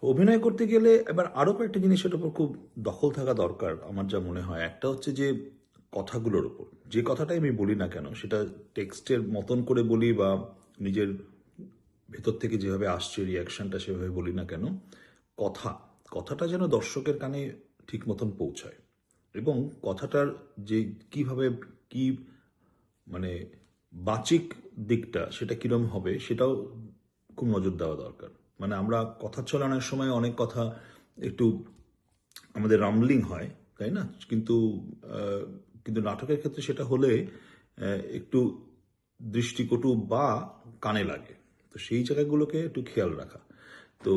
অভিনয় করতে গেলে এবার আরও কয়েকটা জিনিসের উপর খুব দখল থাকা দরকার আমার যা মনে হয়। একটা হচ্ছে যে কথাগুলোর উপর, যে কথাটাই আমি বলি না কেন সেটা টেক্সটের মতন করে বলি বা নিজের ভেতর থেকে যেভাবে আসছে রিয়াকশনটা সেভাবে বলি না কেন, কথা কথাটা যেন দর্শকের কানে ঠিক মতন পৌঁছায়, এবং কথাটার যে কিভাবে কি মানে বাচিক দিকটা সেটা কিরম হবে সেটাও খুব নজর দেওয়া দরকার। মানে আমরা কথা চালানোর সময় অনেক কথা একটু আমাদের রামলিং হয়, তাই না? কিন্তু আহ, কিন্তু নাটকের ক্ষেত্রে সেটা হলে একটু দৃষ্টিকটু বা কানে লাগে। তো সেই জায়গাগুলোকে একটু খেয়াল রাখা। তো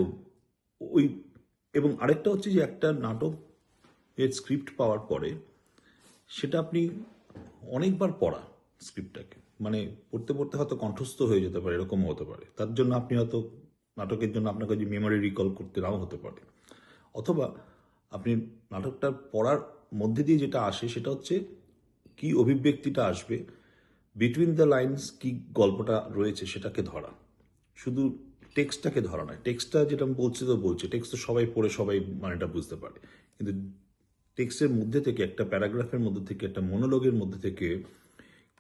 ওই, এবং আরেকটা হচ্ছে যে একটা নাটক এর স্ক্রিপ্ট পাওয়ার পরে সেটা আপনি অনেকবার পড়া স্ক্রিপ্টটাকে, মানে পড়তে পড়তে হয়তো কণ্ঠস্থ হয়ে যেতে পারে, এরকম হতে পারে। তার জন্য আপনি হয়তো নাটকের জন্য আপনাকে যে মেমোরি রিকল করতে নাও হতে পারে, অথবা আপনি নাটকটা পড়ার মধ্যে দিয়ে যেটা আসে সেটা হচ্ছে কি অভিব্যক্তিটা আসবে, বিটুইন দ্য লাইন্স কি গল্পটা রয়েছে সেটাকে ধরা, শুধু টেক্সটটাকে ধরা নয়। টেক্সটটা যেটা বলছে তো বলছে, টেক্সট তো সবাই পড়ে সবাই মানেটা বুঝতে পারে, কিন্তু টেক্সটের মধ্যে থেকে, একটা প্যারাগ্রাফের মধ্যে থেকে, একটা মনোলগের মধ্যে থেকে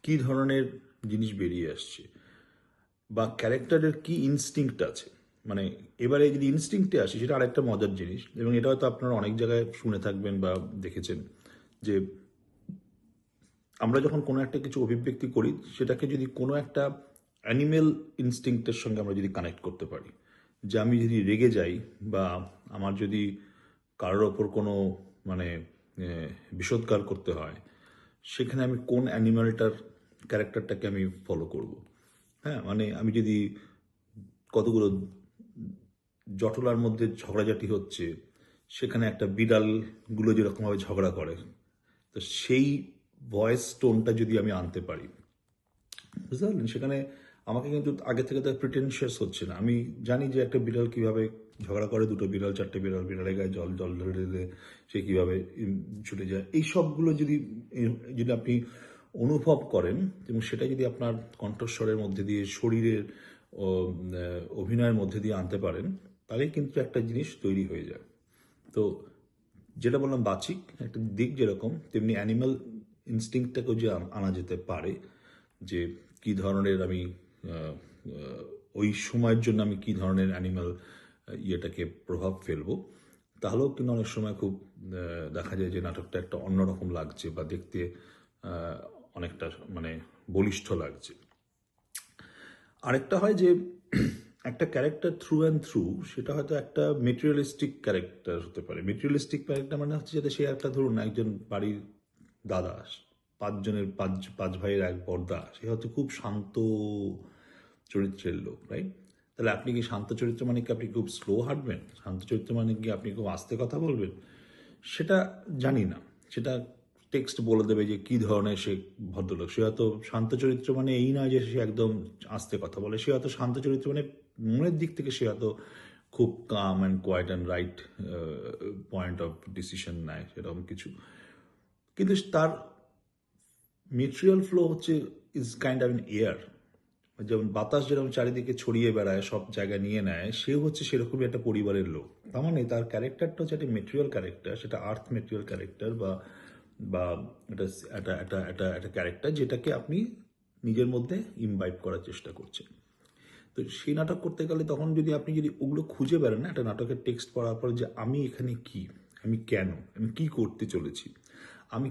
কি ধরনের জিনিস বেরিয়ে আসছে, বা ক্যারেক্টারের কি ইনস্টিংক্ট আছে। মানে এবারে যদি ইনস্টিংক্টে আসে সেটা আরেকটা মজার জিনিস, এবং এটা হয়তো আপনারা অনেক জায়গায় শুনে থাকবেন বা দেখেছেন, যে আমরা যখন কোনো একটা কিছু অভিব্যক্তি করি সেটাকে যদি কোনো একটা অ্যানিমেল ইনস্টিংক্টের সঙ্গে আমরা যদি কানেক্ট করতে পারি, যে আমি যদি রেগে যাই বা আমার যদি কারোর ওপর কোনো মানে বিষোদ্গার করতে হয়, সেখানে আমি কোন অ্যানিম্যালটার ক্যারেক্টারটাকে আমি ফলো করব। হ্যাঁ, মানে আমি যদি কতগুলো জটলার মধ্যে ঝগড়াঝাটি হচ্ছে, সেখানে একটা বিড়ালগুলো যেরকমভাবে ঝগড়া করে, তো সেই ভয়েস টোনটা যদি আমি আনতে পারি, বুঝতে পারলেন, সেখানে আমাকে কিন্তু আগে থেকে তো প্রিটেনশিয়াস হচ্ছে না। আমি জানি যে একটা বিড়াল কিভাবে ঝগড়া করে, দুটো বিড়াল, চারটে বিড়াল, বিড়ালের গায়ে জল জল ধরে দিলে সে কিভাবে ছুটে যায়, এই সবগুলো যদি যদি আপনি অনুভব করেন এবং সেটা যদি আপনার কণ্ঠস্বরের মধ্যে দিয়ে, শরীরের অভিনয়ের মধ্যে দিয়ে আনতে পারেন, তাহলেই কিন্তু একটা জিনিস তৈরি হয়ে যায়। তো যেটা বললাম বাচিক একটা দিক যেরকম, তেমনি অ্যানিমাল ইনস্টিংক্টটাকেও যে আনা যেতে পারে, যে কি ধরনের আমি ওই সময়ের জন্য আমি কি ধরনের অ্যানিমাল ইয়েটাকে প্রভাব ফেলবো, তাহলেও কিন্তু অনেক সময় খুব দেখা যায় যে নাটকটা একটা অন্যরকম লাগছে বা দেখতে আহ, অনেকটা মানে বলিষ্ঠ লাগছে। আরেকটা হয় যে একটা ক্যারেক্টার থ্রু অ্যান্ড থ্রু সেটা হয়তো একটা মেটেরিয়ালিস্টিক ক্যারেক্টার হতে পারে। মেটেরিয়ালিস্টিক ক্যারেক্টার মানে হচ্ছে যাতে সে একটা, ধরুন একজন বাড়ির দাদা, পাঁচজনের পাঁচ ভাইয়ের এক বড়দা, সে হচ্ছে খুব শান্ত চরিত্রের লোক, রাইট? তাহলে আপনি কি শান্ত চরিত্র মানে কি আপনি খুব স্লো হাঁটবেন? শান্ত চরিত্র মানে কি আপনি খুব আস্তে কথা বলবেন? সেটা জানি না, সেটা টেক্সট বলে দেবে যে কি ধরনের সে ভদ্রলোক। সে হয়তো শান্ত চরিত্র মানে এই নয় যে সে একদম আস্তে কথা বলে, সে হয়তো শান্ত চরিত্র মানে মনের দিক থেকে সে হয়তো খুব calm and quite and right point of decision নেয়, সেরকম কিছু। কিন্তু তার মেটেরিয়াল ফ্লো হচ্ছে is kind of an air, যেমন বাতাস যেরকম চারিদিকে ছড়িয়ে বেড়ায়, সব জায়গায় নিয়ে নেয়, সে হচ্ছে সেরকমই একটা পরিবারের লোক। তার মানে তার ক্যারেক্টারটা হচ্ছে একটা মেটেরিয়াল ক্যারেক্টার, সেটা আর্থ মেটেরিয়াল ক্যারেক্টার, বা বা এটা একটা একটা একটা একটা ক্যারেক্টার যেটাকে আপনি নিজের মধ্যে ইমবাইব করার চেষ্টা করছেন। তো সেই নাটক করতে গেলে তখন যদি আপনি যদি ওগুলো খুঁজে বেড়ান না, একটা নাটকের টেক্সট পড়ার পরে, যে আমি এখানে কি, আমি কেন, আমি কি করতে চলেছি, আমি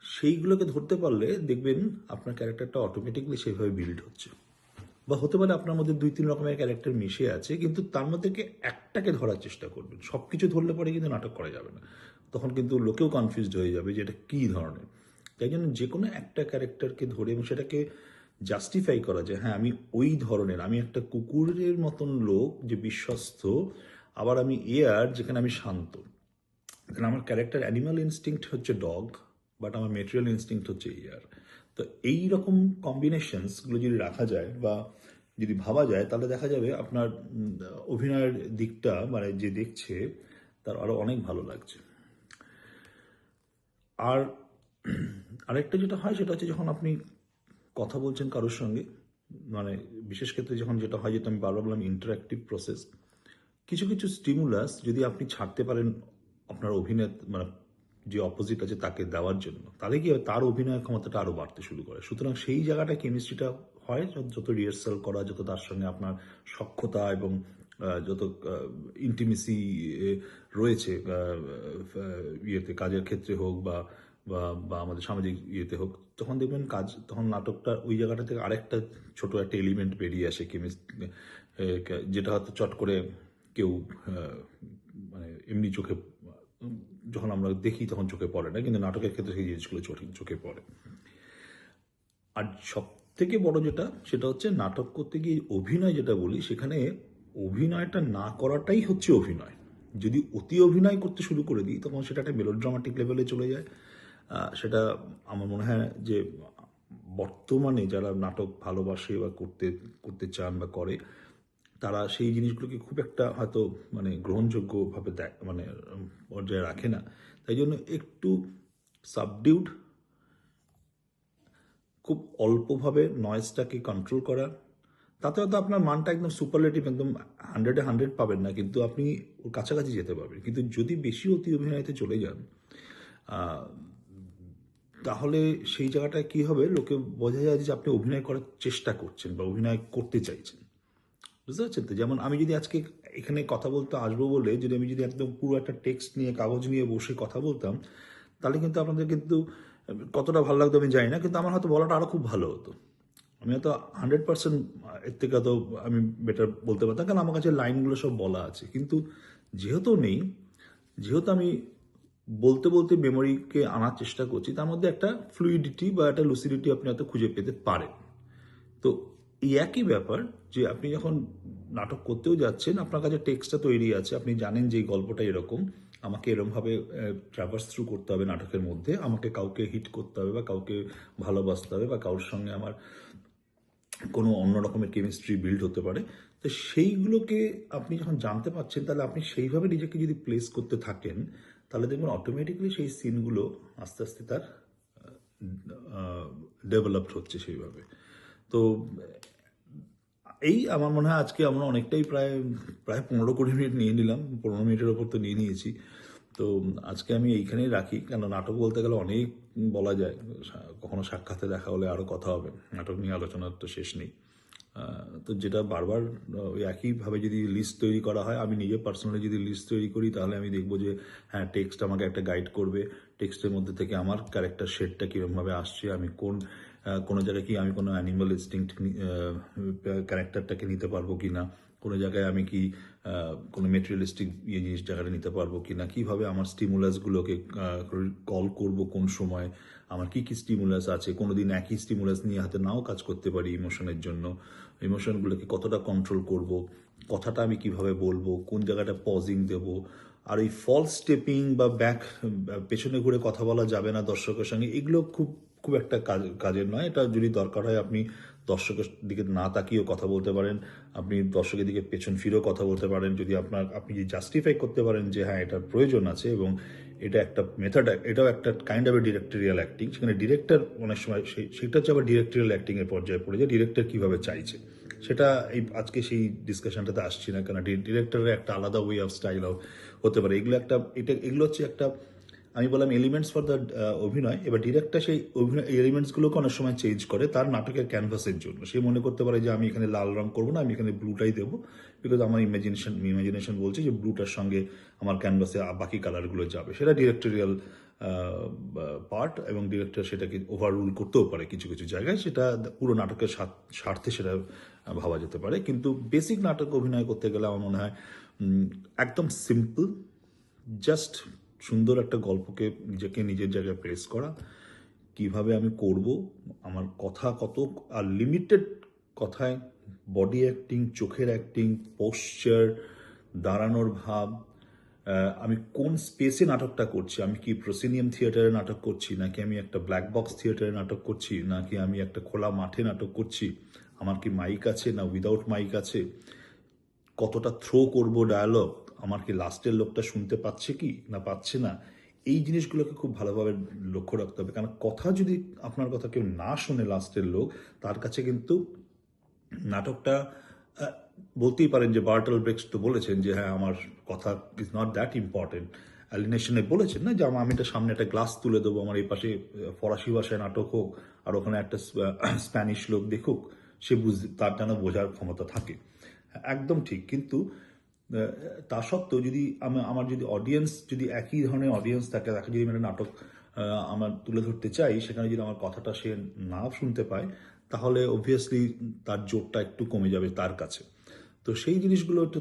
সেইগুলোকে ধরতে পারলে দেখবেন আপনার ক্যারেক্টারটা অটোমেটিকলি সেভাবে বিল্ড হচ্ছে। বা হতে পারে আপনার মধ্যে দুই তিন রকমের ক্যারেক্টার মিশে আছে, কিন্তু তার মধ্যে একটাকে ধরার চেষ্টা করবেন। সব কিছু ধরলে পরে কিন্তু নাটক করা যাবে না, তখন কিন্তু লোকেও কনফিউজড হয়ে যাবে যে এটা কী ধরনের। তাই জন্য যে কোনো একটা ক্যারেক্টারকে ধরে এবং সেটাকে জাস্টিফাই করা যায়, হ্যাঁ আমি ওই ধরনের, আমি একটা কুকুরের মতন লোক যে বিশ্বস্ত, আবার আমি এয়ার যেখানে আমি শান্ত। কারণ আমার ক্যারেক্টার অ্যানিমাল ইনস্টিংক্ট হচ্ছে ডগ, বাট আমার মেটেরিয়াল ইনস্টিংক্ট হচ্ছে ইয়ার। তো এই রকম কম্বিনেশনসগুলো যদি রাখা যায় বা যদি ভাবা যায়, তাহলে দেখা যাবে আপনার অভিনয়ের দিকটা, মানে যে দেখছে তার আরও অনেক ভালো লাগছে। আর আরেকটা যেটা হয় সেটা হচ্ছে যখন আপনি কথা বলছেন কারোর সঙ্গে, মানে বিশেষ ক্ষেত্রে যখন যেটা হয়, যেটা আমি বারবার বললাম ইন্টারাক্টিভ প্রসেস, কিছু কিছু স্টিমুলাস যদি আপনি ছাড়তে পারেন আপনার অভিনয় মানে যে অপোজিট আছে তাকে দেওয়ার জন্য, তাহলে কি হয় তার অভিনয় ক্ষমতাটা আরো বাড়তে শুরু করে। সুতরাং সেই জায়গাটা কেমিস্ট্রিটা হয় যত রিহার্সাল করা, যত তার সঙ্গে আপনার সখ্যতা এবং যত ইন্টিমেসি রয়েছে ইয়েতে, কাজের ক্ষেত্রে হোক বা বা বা আমাদের সামাজিক ইয়েতে হোক, তখন দেখবেন তখন নাটকটা ওই জায়গাটা থেকে আরেকটা ছোট একটা এলিমেন্ট বেরিয়ে আসে যেটা হয়তো চট করে কেউ মানে এমনি চোখে যখন আমরা দেখি তখন চোখে পড়ে না, কিন্তু নাটকের ক্ষেত্রে সেই জিনিসগুলো চোখে পড়ে। আর সব থেকে বড় যেটা সেটা হচ্ছে নাটক করতে গিয়ে অভিনয় যেটা বলি, সেখানে অভিনয়টা না করাটাই হচ্ছে অভিনয়। যদি অতি অভিনয় করতে শুরু করে দিই তখন সেটা একটা মেলোড্রামাটিক লেভেলে চলে যায়। সেটা আমার মনে হয় যে বর্তমানে যারা নাটক ভালোবাসে বা করতে চান বা করে, তারা সেই জিনিসগুলোকে খুব একটা হয়তো মানে গ্রহণযোগ্যভাবে মানে পর্যায়ে রাখে না। তাই জন্য একটু সাবডিউড, খুব অল্পভাবে নয়েজটাকে কন্ট্রোল করা, তাতে হয়তো আপনার মানটা একদম সুপারলেটিভ, একদম 100-100 পাবেন না, কিন্তু আপনি ওর কাছাকাছি যেতে পারবেন। কিন্তু যদি বেশি অতি অভিনয়তে চলে যান, তাহলে সেই জায়গাটায় কি হবে, লোকে বোঝা যায় যে আপনি অভিনয় করার চেষ্টা করছেন বা অভিনয় করতে চাইছেন। বুঝতে পারছেন তো? যেমন আমি যদি আজকে এখানে কথা বলতে আসবো বলে আমি যদি একদম পুরো একটা টেক্সট নিয়ে কাগজ নিয়ে বসে কথা বলতাম, তাহলে কিন্তু আপনাদের কিন্তু কতটা ভালো লাগতো আমি জানি না, কিন্তু আমার হয়তো বলাটা আরো খুব ভালো হতো। আমি হয়তো 100% এর থেকে হয়তো আমি বেটার বলতে পারতাম, কারণ আমার কাছে লাইনগুলো সব বলা আছে। কিন্তু যেহেতু নেই, যেহেতু আমি বলতে বলতে মেমোরিকে আনার চেষ্টা করছি, তার মধ্যে একটা ফ্লুইডিটি বা একটা লুসিডিটি আপনি হয়তো খুঁজে পেতে পারেন। তো এই একই ব্যাপার যে আপনি যখন নাটক করতেও যাচ্ছেন, আপনার কাছে টেক্সটটা তৈরি আছে, আপনি জানেন যে এই গল্পটা এরকম, আমাকে এরকমভাবে ট্রাভার্স থ্রু করতে হবে নাটকের মধ্যে, আমাকে কাউকে হিট করতে হবে বা কাউকে ভালোবাসতে হবে বা কারোর সঙ্গে আমার কোনো অন্য রকমের কেমিস্ট্রি বিল্ড হতে পারে। তো সেইগুলোকে আপনি যখন জানতে পারছেন, তাহলে আপনি সেইভাবে নিজেকে যদি প্লেস করতে থাকেন, তাহলে দেখবেন অটোমেটিক্যালি সেই সিনগুলো আস্তে আস্তে তার ডেভেলপড হচ্ছে সেইভাবে। তো এই আমার মনে হয় আজকে আমরা অনেকটাই প্রায় প্রায় 15-20 মিনিট নিয়ে নিলাম, 15 মিনিটের ওপর তো নিয়ে নিয়েছি। তো আজকে আমি এইখানেই রাখি, কেন নাটক বলতে গেলে অনেক বলা যায়, কখনো সাক্ষাতে দেখা হলে আরও কথা হবে, নাটক নিয়ে আলোচনার তো শেষ নেই। তো যেটা বারবার ওই একইভাবে যদি লিস্ট তৈরি করা হয়, আমি নিজে পার্সোনালি যদি লিস্ট তৈরি করি, তাহলে আমি দেখবো যে হ্যাঁ, টেক্সট আমাকে একটা গাইড করবে, টেক্সটের মধ্যে থেকে আমার ক্যারেক্টার শেডটা কীরকমভাবে আসছে, আমি কোনো জায়গায় কি আমি কোনো অ্যানিমাল ইনস্টিংক্ট ক্যারেক্টারটাকে নিতে পারবো কি না, কোনো জায়গায় আমি কি কোনো মেটেরিয়ালিস্টিক জিনিস জায়গাটা নিতে পারবো কি না, কীভাবে আমার স্টিমুলাসগুলোকে কল করব, কোন সময় আমার কি কি স্টিমুলাস আছে, কোনো দিন একই স্টিমুলাস নিয়ে হাতে নাও কাজ করতে পারি ইমোশনের জন্য, ইমোশনগুলোকে কতটা কন্ট্রোল করব, কথাটা আমি কিভাবে বলবো, কোন জায়গাটা পজিং দেব, আর এই ফলস স্টেপিং বা পেছনে ঘুরে কথা বলা যাবে না দর্শকের সঙ্গে, এগুলো খুব খুব একটা কাজের নয়। এটা যদি দরকার হয় আপনি দর্শকের দিকে না তাকিয়েও কথা বলতে পারেন, আপনি দর্শকের দিকে পেছন ফিরেও কথা বলতে পারেন, যদি আপনি জাস্টিফাই করতে পারেন যে হ্যাঁ এটার প্রয়োজন আছে এবং এটা একটা মেথড, এটাও একটা kind of A directorial acting. সেখানে ডিরেক্টর অনেক সময় সেটা হচ্ছে আবার ডিরেক্টরিয়াল অ্যাক্টিংয়ের পর্যায়ে পড়ে যায়, ডিরেক্টর কীভাবে চাইছে সেটা আজকে সেই ডিসকাশনটাতে আসছি না, কারণ ডিরেক্টরের একটা আলাদা ওয়ে অফ স্টাইল হতে পারে। এগুলো হচ্ছে একটা, আমি বললাম এলিমেন্টস ফর দ্য অভিনয়। এবার ডিরেক্টর সেই অভিনয় এলিমেন্টসগুলোকে অনেক সময় চেঞ্জ করে তার নাটকের ক্যানভাসের জন্য। সে মনে করতে পারে যে আমি এখানে লাল রং করবো না, আমি এখানে ব্লুটাই দেবো, বিকজ আমার ইমাজিনেশন বলছে যে ব্লুটার সঙ্গে আমার ক্যানভাসে বাকি কালারগুলো যাবে। সেটা ডিরেক্টরিয়াল পার্ট, এবং ডিরেক্টর সেটাকে ওভাররুল করতেও পারে কিছু কিছু জায়গায়, সেটা পুরো নাটকের স্বার্থে সেটা ভাবা যেতে পারে। কিন্তু বেসিক নাটক অভিনয় করতে গেলে আমার মনে হয় একদম সিম্পল, জাস্ট সুন্দর একটা গল্পকে নিজের জায়গায় প্রেস করা, কিভাবে আমি করব, আমার কথা কত, আর লিমিটেড কথায় বডি অ্যাক্টিং, চোখের অ্যাক্টিং, পোশ্চার, দাঁড়ানোর ভাব, আমি কোন স্পেসে নাটকটা করছি, আমি কি প্রসিনিয়াম থিয়েটারে নাটক করছি, নাকি আমি একটা ব্ল্যাক বক্স থিয়েটারে নাটক করছি, নাকি আমি একটা খোলা মাঠে নাটক করছি, আমার কি মাইক আছে না উইদাউট মাইক আছে, কতটা থ্রো করব ডায়ালগ, আমার কি লাস্টের লোকটা শুনতে পাচ্ছে কি না পাচ্ছে না, এই জিনিসগুলোকে খুব ভালোভাবে লক্ষ্য রাখতে হবে। কারণ কথা যদি আপনার কথা কেউ না শোনে লাস্টের লোক, তার কাছে কিন্তু নাটকটা বলতেই পারেন যে বার্টল ব্রেক্স তো বলেছেন যে হ্যাঁ আমার কথা ইজ নট দ্যাট ইম্পর্টেন্ট। অ্যালিনেশনে বলেছেন না যে আমি এটা সামনে একটা গ্লাস তুলে দেবো, আমার এই পাশে ফরাসি ভাষায় নাটক হোক আর ওখানে একটা স্প্যানিশ লোক দেখুক, সে তার যেন বোঝার ক্ষমতা থাকে। একদম ঠিক, কিন্তু তা সত্ত্বেও যদি আমার যদি অডিয়েন্স যদি একই ধরনের অডিয়েন্স থাকে, তাকে যদি মানে নাটক আমার তুলে ধরতে চাই, সেখানে যদি আমার কথাটা সে না শুনতে পায়, তাহলে অবভিয়াসলি তার জোরটা একটু কমে যাবে তার কাছে। তো সেই জিনিসগুলো একটু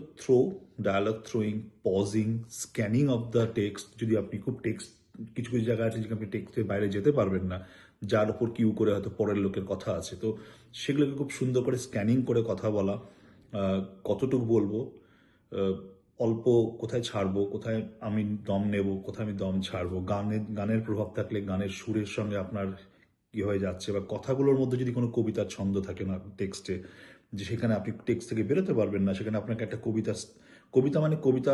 dialogue throwing, pausing, scanning of the text. যদি আপনি খুব টেক্সট, কিছু কিছু জায়গা আছে যেখানে আপনি টেক্সটের বাইরে যেতে পারবেন না, যার উপর কিউ করে হয়তো পরের লোকের কথা আছে, তো সেগুলোকে খুব সুন্দর করে স্ক্যানিং করে কথা বলা, কতটুকু বলবো, আহ, অল্প কোথায় ছাড়বো, কোথায় আমি দম নেব, কোথায় আমি দম ছাড়বো, গানের প্রভাব থাকলে গানের সুরের সঙ্গে আপনার কি হয়ে যাচ্ছে, বা কথাগুলোর মধ্যে যদি কোনো কবিতার ছন্দ থাকে না টেক্সটে, যে সেখানে আপনি টেক্সট থেকে বেরোতে পারবেন না, সেখানে আপনাকে একটা কবিতা, কবিতা মানে কবিতা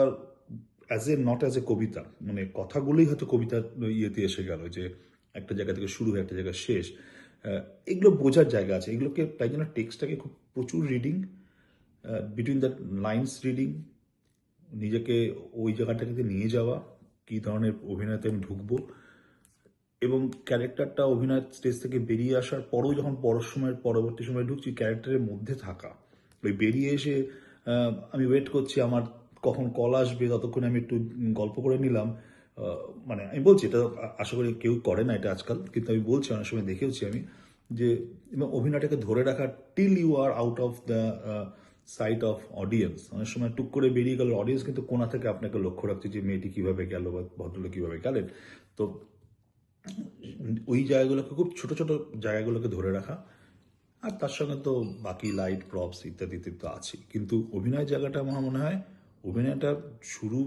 as a not as a কবিতা, মানে কথাগুলোই হয়তো কবিতার ইয়েতে এসে গেল, যে একটা জায়গা থেকে শুরু হয়ে একটা জায়গা শেষ। এগুলো বোঝার জায়গা আছে, এগুলোকে তাই জন্য টেক্সটটাকে খুব প্রচুর reading, between the lines reading, নিজেকে ওই জায়গাটাকে নিয়ে যাওয়া, কী ধরনের অভিনয়তে আমি ঢুকবো, এবং ক্যারেক্টারটা অভিনয় স্টেজ থেকে বেরিয়ে আসার পরও যখন পরবর্তী সময় ঢুকছি, ক্যারেক্টারের মধ্যে থাকা, ওই বেরিয়ে এসে আমি ওয়েট করছি আমার কখন কল আসবে, ততক্ষণে আমি একটু গল্প করে নিলাম। মানে আমি বলছি এটা আশা করি কেউ করে না এটা আজকাল, কিন্তু আমি বলছি অনেক সময় দেখেওছি আমি, যে এবং অভিনয়টাকে ধরে রাখা till you are out of the sight of audience. অনেক সময় টুক করে বেরিয়ে গেল, অডিয়েন্স কিন্তু কোনা থেকে আপনাকে লক্ষ্য রাখছে যে মেয়েটি কিভাবে গেল বা ভদ্রলোক কিভাবে গেলেন। তো ওই জায়গাগুলোকে, খুব ছোট ছোট জায়গাগুলোকে ধরে রাখা, আর তার সঙ্গে তো বাকি লাইট প্রপস ইত্যাদি ইত্যাদি তো আছে, কিন্তু অভিনয় জায়গাটা আমার মনে হয় অভিনয়টা শুরু,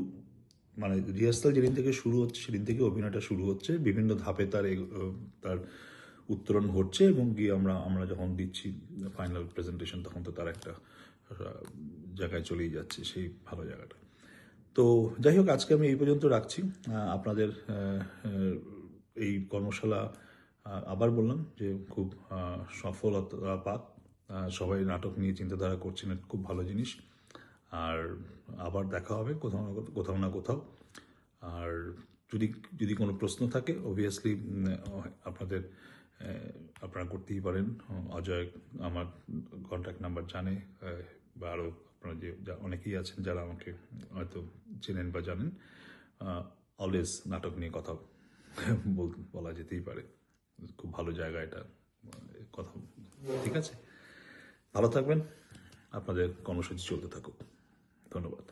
মানে রিহার্সাল যেদিন থেকে শুরু হচ্ছে সেদিন থেকে অভিনয়টা শুরু হচ্ছে, বিভিন্ন ধাপে তার উত্তরণ ঘটছে, এবং গিয়ে আমরা আমরা যখন দিচ্ছি ফাইনাল প্রেজেন্টেশন, তখন তো তার একটা জায়গায় চলেই যাচ্ছে, সেই ভালো জায়গাটা। তো যাই হোক, আজকে আমি এই পর্যন্ত রাখছি। আপনাদের এই কর্মশালা, আবার বললাম যে খুব সফলতা পাক। সবাই নাটক নিয়ে চিন্তাধারা করছেন, এটা খুব ভালো জিনিস। আর আবার দেখা হবে কোথাও না কোথাও না কোথাও। আর যদি যদি কোনো প্রশ্ন থাকে অবভিয়াসলি আপনাদের আপনারা করতেই পারেন। অজয় আমার কন্ট্যাক্ট নাম্বার জানে, বা আরও আপনারা যে অনেকেই আছেন যারা আমাকে হয়তো চেনেন বা জানেন। অলওয়েজ নাটক নিয়ে কথা বলা যেতেই পারে, খুব ভালো জায়গা এটা কথা। ঠিক আছে, ভালো থাকবেন, আপনাদের কর্মসূচি চলতে থাকুক। ধন্যবাদ।